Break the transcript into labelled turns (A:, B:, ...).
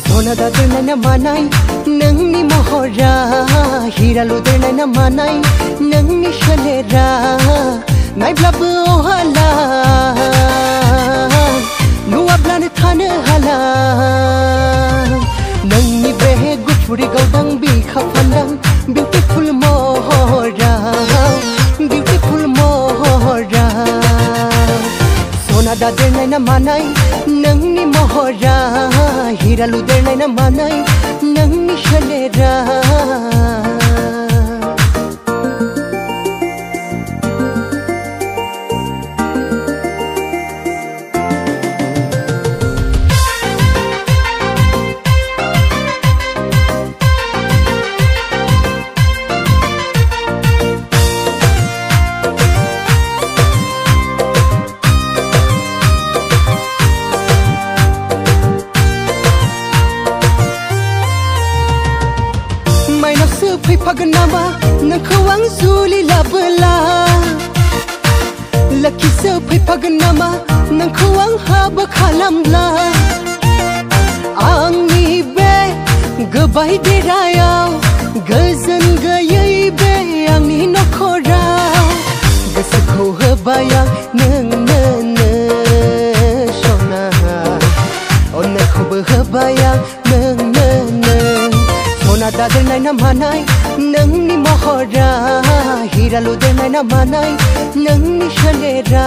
A: Sonada dernai manai nangni mohora hiralu dernai manai nangni shalera nai blab ohala nuwa blan thane hala nangni behe guchuri gaudang bi khapandang beautiful mohora beautiful mohora Sonada dernai manai nangni mohora hiralu dernai manai nangni shalera Paganama nakawang suli labala Laki sepi paganama nakawang haba kalamla Angni be gabai dirayau gazan gayai be angni nokorau gasakho habaya nang nana shona onna khob habaya nang nana Sonada dernai manai nangni mohora hiralu dernai manai nangni shalera